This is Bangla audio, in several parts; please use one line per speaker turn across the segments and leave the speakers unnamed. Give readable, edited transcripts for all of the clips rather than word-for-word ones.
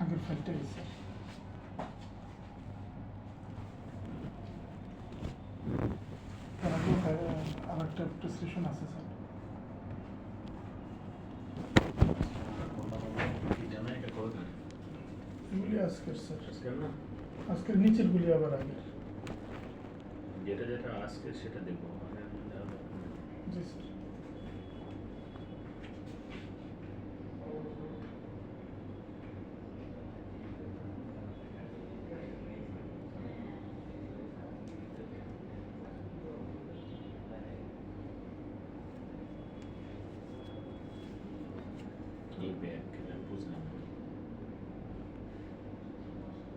আগের ফাইলটা গেছে তার আগে আর একটা প্রেসক্রিপশন আছে স্যার এগুলি আজকের স্যার আজকের নিচের গুলি আবার আগের
যেটা যেটা আজকে সেটা দেখবো
জি স্যার
এই ব্যাগ বুঝলাম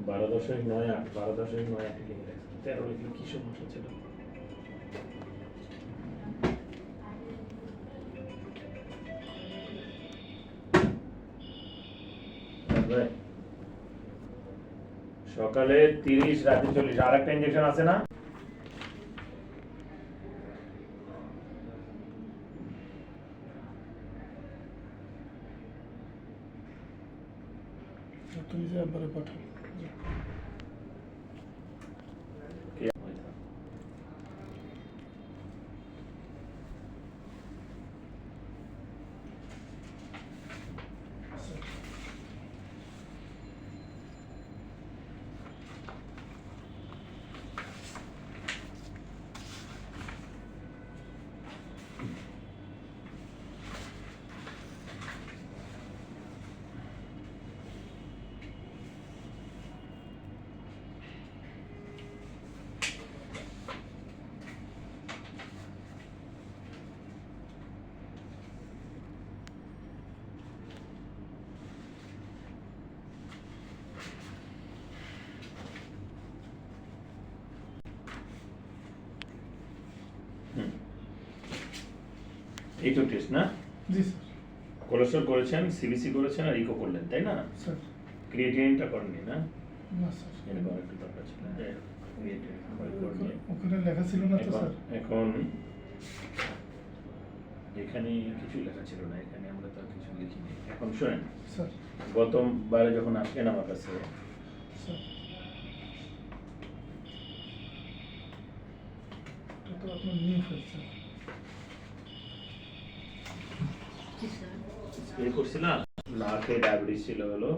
12.9 12.9 লিখে রাখছি 13 লিখলে কি সমস্যা ছিল সকালে 30 রাতে 40 আর একটা ইনজেকশন আছে না
তুমি যে একবারে পাঠাও
এই তো টেস্ট না
জি স্যার
কোলেস্ট্রল করেছেন সিবিসি করেছেন আর ইকো করলেন তাই না
স্যার
ক্রিয়েটিনিনটা করেননি না
না স্যার
এরকম একটু দরকার ছিল যাই হোক, creatine করেননি।
ওখানে লেখা ছিল না তো স্যার
এখন এখানে কিছু লেখা ছিল না এখানে আমরা তো আর কিছু লিখিনি এখন শোনেন
স্যার
গতবারে যখন আসলেন আমার কাছে
স্যার এটা তো আপনার নিউ ফাইল স্যার
স্প্রে করছিলাম না খেয়ে ডায়াবেটিস ছিল হলো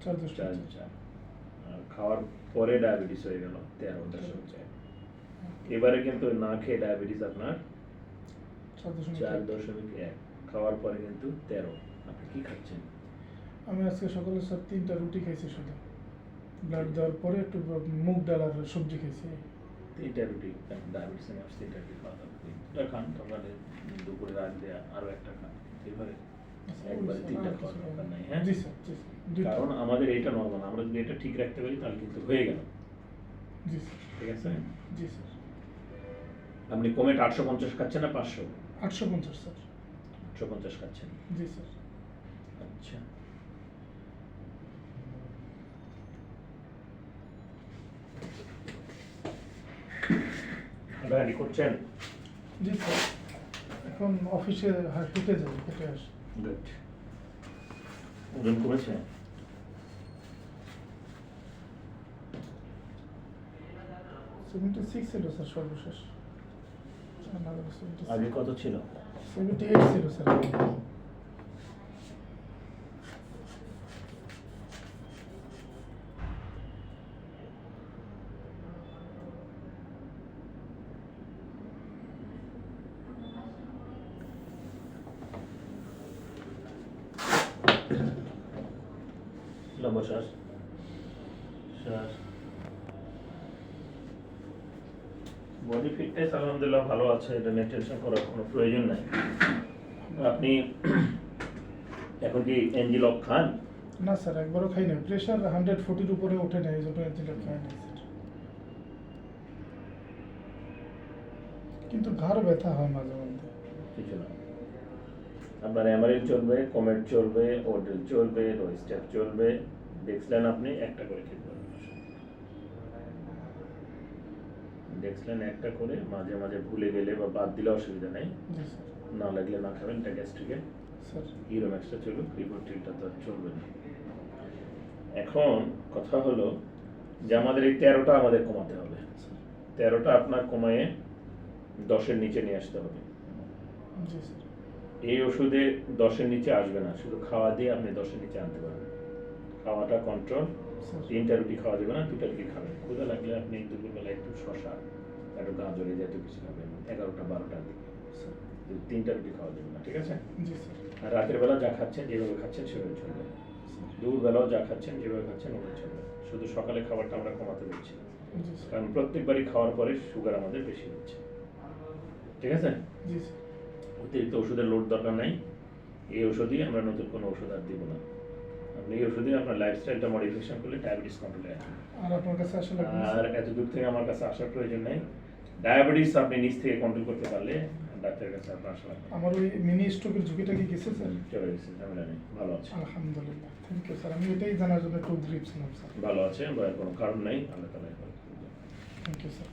4.4
4 আর খাওয়ার পরে ডায়াবেটিস হয়ে গেল 13.4 এবারে কিন্তু না খেয়ে ডায়াবেটিস আপনার 4.1 খাওয়ার পরে কিন্তু 13 আপনি কি খাচ্ছেন
আমি আজকে সকালে স্যার 3টা রুটি খাইছি শুধু ব্লাড দেওয়ার পরে একটু মুগ ডাল আর সবজি খাইছি
3টা রুটি ডায়াবেটিস এর 3টা রুটি খাওয়া দাওয়া খান সকালে দুপুরে রাত দেয়া আরো একটা খান এবারে একবারে 3টা খাওয়ার দরকার নাই হ্যাঁ
জি স্যার জি স্যার
কারণ আমাদের এটা নরমাল আমরা যদি এটা ঠিক রাখতে পারি তাহলে কিন্তু হয়ে গেল
জি স্যার
ঠিক আছে
জি স্যার
আপনি কমেট 850 খাচ্ছেন না 500
850 স্যার
850 খাচ্ছেন
জি স্যার
আচ্ছা হাঁটাহাঁটি করছেন
জি স্যার এখন অফিসে হেঁটে যাই হেঁটে আসি
গুড ওজন কমেছে
76 ছিল স্যার সর্বশেষ
আগে কত ছিল
78 ছিল স্যার
লম্বা শ্বাস শ্বাস বডি ফিটনেস আলহামদুলিল্লাহ ভালো আছে এটা নিয়ে টেনশন করার কোনো প্রয়োজন নাই আপনি এখন কি এনজিলক খান
না স্যার একবারও খাই না প্রেশার 140 উপরে ওঠে না এই জন্য এনজিলক খাই না স্যার কিন্তু ঘাড় ব্যথা হয় মাঝে মধ্যে
কিছু না আপনার অ্যামারিল চলবে কমেট চলবে ওডেল চলবে রোস্টেপ চলবে দেখলেন আপনি একটা করে খেতে পারবেন দেখলেন একটা করে মাঝে মাঝে ভুলে গেলে বা বাদ দিলে অসুবিধা নেই
জি স্যার
না লাগলে না খাবেন এটা গ্যাস্ট্রিকের
স্যার
ইউরোম্যাক্সটা চলুক, রিভোট্রিলটা তো আর চলবে না। এখন কথা হলো যে আমাদের এই 13টা আমাদের কমাতে হবে। 13টা আপনার কমায়ে 10-এর নিচে নিয়ে আসতে হবে।
জি স্যার।
এই ওষুধে 10-এর নিচে আসবে না, শুধু খাওয়া দিয়ে আপনি 10-এর নিচে আনতে পারবেন। খাওয়াটা কন্ট্রোল,
স্যার
3টা রুটি খাওয়া যাবে না, 2টা রুটি খাবেন। ক্ষুধা লাগলে আপনি দুপুরবেলা একটু শশা, একটু গাজর এই জাতীয় কিছু খাবেন 11টা-12টার দিকে।
স্যার।
3টা রুটি খাওয়া যাবে না, ঠিক আছে?
জি স্যার।
আর রাতের বেলা যা খাচ্ছেন, যেভাবে খাচ্ছেন সেভাবে চলবে। দুপুরবেলাও যা খাচ্ছেন, যেভাবে খাচ্ছেন ওভাবে চলবে। শুধু সকালে খাবারটা আমরা কমাতে দিচ্ছি,
জি স্যার।
কারণ প্রত্যেকবারই খাওয়ার পরে সুগার আমাদের বেশি হচ্ছে, ঠিক আছে?
জি স্যার।
অতিরিক্ত ওষুধের লোড দরকার নাই। এই ওষুধই আমরা নতুন কোনো ওষুধ আর দিব না। আপনি এই ওষুধে আপনার লাইফস্টাইলটা মডিফিকেশন করলে ডায়াবেটিস কন্ট্রোলে আসবে।
আর আপনার কাছে আসলে
আর এত দূর থেকে আমার কাছে আসার প্রয়োজন নেই। ডায়াবেটিস আপনি নিজ থেকে কন্ট্রোল করতে পারলে ডাক্তারের কাছে আপনার আসা লাগবে না।
আমার ওই মিনি স্ট্রোকের ঝুঁকিটা কি গেছে স্যার?
চলে গেছে, ঝামেলা নেই, ভালো আছে।
আলহামদুলিল্লাহ, থ্যাংক ইউ স্যার। আমি এটাই জানার জন্য একটু উদ্গ্রীব ছিলাম স্যার।
ভালো আছে, ভয়ের কোনো কারণ নেই, আল্লাহ তাআলা হেফাজত করবেন।
Thank you sir.